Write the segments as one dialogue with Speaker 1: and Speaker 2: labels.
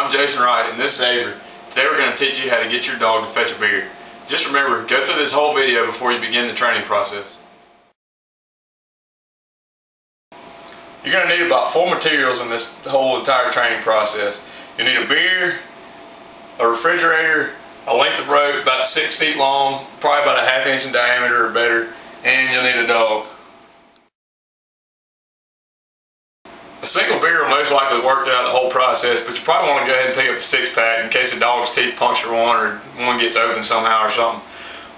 Speaker 1: I'm Jason Wright and this is Avery. Today we're going to teach you how to get your dog to fetch a beer. Just remember, go through this whole video before you begin the training process. You're going to need about 4 materials in this whole entire training process. You'll need a beer, a refrigerator, a length of rope about 6 feet long, probably about a ½ inch in diameter or better, and you'll need a dog. A single beer will most likely work throughout the whole process, but you probably want to go ahead and pick up a 6-pack in case the dog's teeth puncture one or one gets open somehow or something.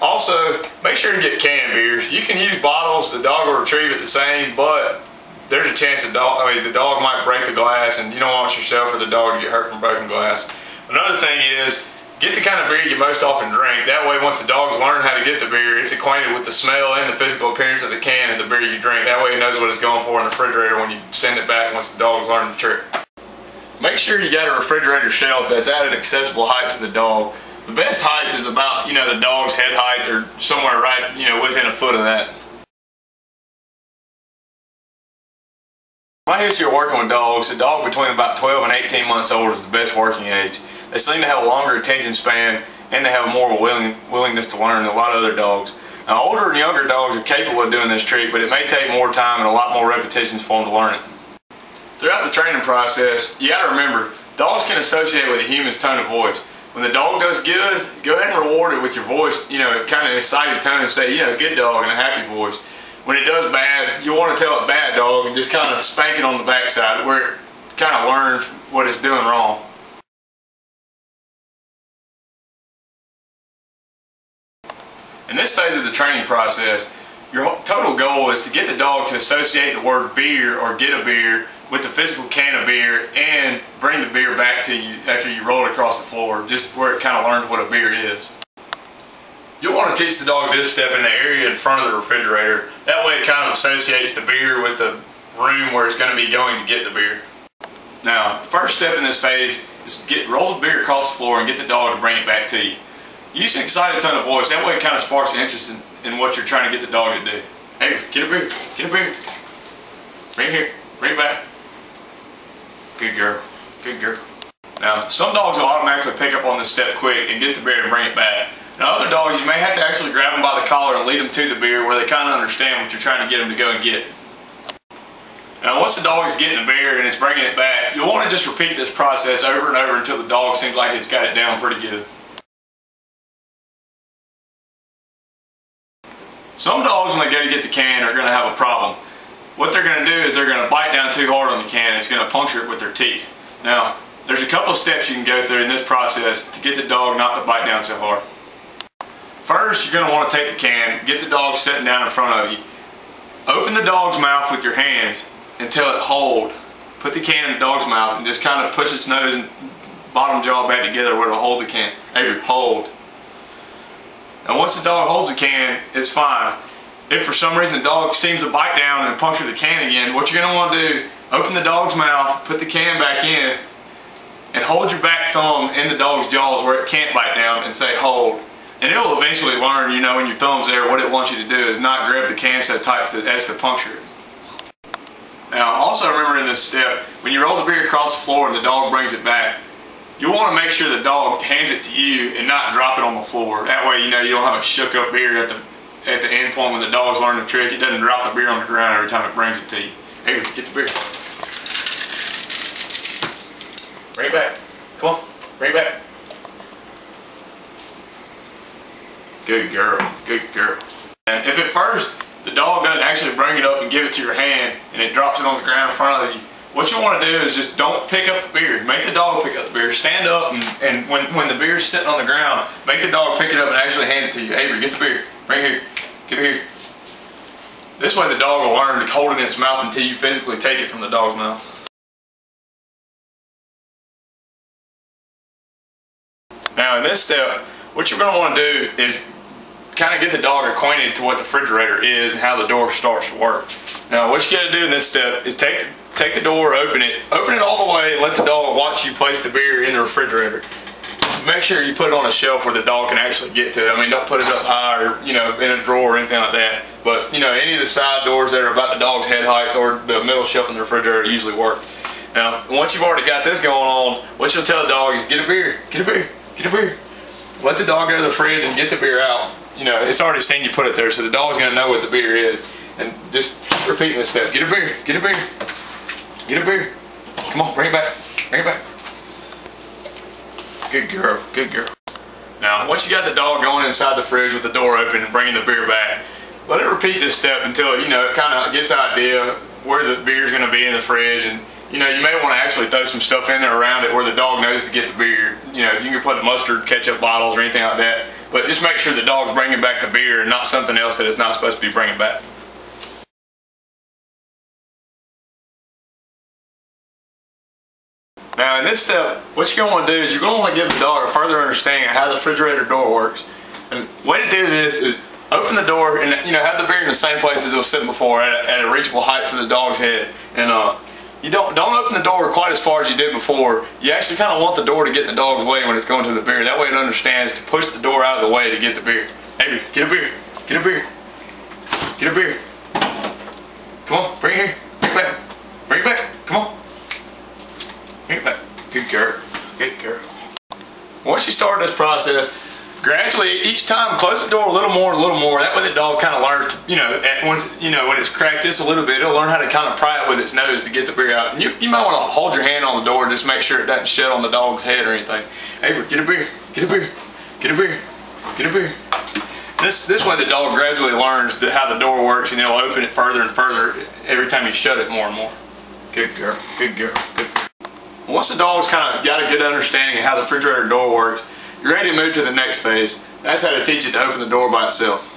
Speaker 1: Also, make sure to get canned beers. You can use bottles, the dog will retrieve it the same, but there's a chance the dog might break the glass, and you don't want yourself or the dog to get hurt from broken glass. Another thing is, get the kind of beer you most often drink. That way, once the dog's learned how to get the beer, it's acquainted with the smell and the physical appearance of the can and the beer you drink. That way it knows what it's going for in the refrigerator when you send it back once the dog's learned the trick. Make sure you got a refrigerator shelf that's at an accessible height to the dog. The best height is about, the dog's head height or somewhere right, within a foot of that. My history of working with dogs, a dog between about 12 and 18 months old is the best working age. They seem to have a longer attention span and they have more of a willingness to learn than a lot of other dogs. Now, older and younger dogs are capable of doing this trick, but it may take more time and a lot more repetitions for them to learn it. Throughout the training process, you got to remember, dogs can associate with a human's tone of voice. When the dog does good, go ahead and reward it with your voice, kind of excited tone and say, good dog, in a happy voice. When it does bad, you want to tell it bad dog and just kind of spank it on the backside where it kind of learns what it's doing wrong. In this phase of the training process, your total goal is to get the dog to associate the word beer or get a beer with the physical can of beer and bring the beer back to you after you roll it across the floor, just where it kind of learns what a beer is. You'll want to teach the dog this step in the area in front of the refrigerator. That way it kind of associates the beer with the room where it's going to be going to get the beer. Now, the first step in this phase is to roll the beer across the floor and get the dog to bring it back to you. Use an excited tone of voice. That way it kind of sparks interest in what you're trying to get the dog to do. Hey, get a beer. Get a beer. Bring it here. Bring it back. Good girl. Good girl. Now, some dogs will automatically pick up on this step quick and get the beer and bring it back. Now, other dogs, you may have to actually grab them by the collar and lead them to the beer where they kind of understand what you're trying to get them to go and get. Now, once the dog is getting the beer and it's bringing it back, you'll want to just repeat this process over and over until the dog seems like it's got it down pretty good. Some dogs, when they go to get the can, are going to have a problem. What they're going to do is they're going to bite down too hard on the can. It's going to puncture it with their teeth. Now, there's a couple of steps you can go through in this process to get the dog not to bite down so hard. First, you're going to want to take the can, get the dog sitting down in front of you. Open the dog's mouth with your hands and tell it hold. Put the can in the dog's mouth and just kind of push its nose and bottom jaw back together where it'll hold the can. Hey, hold. Now, once the dog holds the can, it's fine. If for some reason the dog seems to bite down and puncture the can again, what you're going to want to do, open the dog's mouth, put the can back in, and hold your back thumb in the dog's jaws where it can't bite down and say hold. And it will eventually learn, when your thumb's there, what it wants you to do is not grab the can so tight as to puncture it. Now, also remember in this step, when you roll the beer across the floor and the dog brings it back, you'll want to make sure the dog hands it to you and not drop it on the floor. That way, you don't have a shook up beer at the end point when the dog's learning the trick. It doesn't drop the beer on the ground every time it brings it to you. Here, get the beer. Bring it back. Come on, bring it back. Good girl, good girl. And if at first the dog doesn't actually bring it up and give it to your hand and it drops it on the ground in front of you, what you want to do is just don't pick up the beer. Make the dog pick up the beer. Stand up and when the beer's sitting on the ground, make the dog pick it up and actually hand it to you. Avery, get the beer. Right here. Get it here. This way the dog will learn to hold it in its mouth until you physically take it from the dog's mouth. Now in this step, what you're going to want to do is kind of get the dog acquainted to what the refrigerator is and how the door starts to work. Now what you got to do in this step is take the door, open it all the way and let the dog watch you place the beer in the refrigerator. Make sure you put it on a shelf where the dog can actually get to it. I mean, don't put it up high or, in a drawer or anything like that. But, any of the side doors that are about the dog's head height or the middle shelf in the refrigerator usually work. Now, once you've already got this going on, what you'll tell the dog is get a beer, get a beer, get a beer. Let the dog go to the fridge and get the beer out. You know, it's already seen you put it there, so the dog's gonna know what the beer is. And just keep repeating this step. Get a beer, get a beer, get a beer. Come on, bring it back, bring it back. Good girl, good girl. Now, once you got the dog going inside the fridge with the door open and bringing the beer back, let it repeat this step until, you know, it kind of gets an idea where the beer's going to be in the fridge. And, you know, you may want to actually throw some stuff in there around it where the dog knows to get the beer. You know, you can put mustard, ketchup bottles, or anything like that. But just make sure the dog's bringing back the beer and not something else that it's not supposed to be bringing back. Now in this step, what you're going to want to do is you're going to want to give the dog a further understanding of how the refrigerator door works. And the way to do this is open the door and, you know, have the beer in the same place as it was sitting before, at a reachable height for the dog's head. And you don't open the door quite as far as you did before. You actually kind of want the door to get in the dog's way when it's going to the beer. That way it understands to push the door out of the way to get the beer. Avery, get a beer, get a beer, get a beer. Come on, bring it here, bring it back, bring it back, come on. Bring it back. Good girl, good girl. Once you start this process, gradually each time close the door a little more, that way the dog kind of learns to, you know, when it's cracked just a little bit, it'll learn how to kind of pry it with its nose to get the beer out. And you might want to hold your hand on the door, just make sure it doesn't shut on the dog's head or anything. Avery, get a beer, get a beer, get a beer, get a beer. This way the dog gradually learns how the door works, and it'll open it further and further every time you shut it more and more. Good girl, good girl, good girl. Once the dog's kind of got a good understanding of how the refrigerator door works, you're ready to move to the next phase. That's how to teach it to open the door by itself.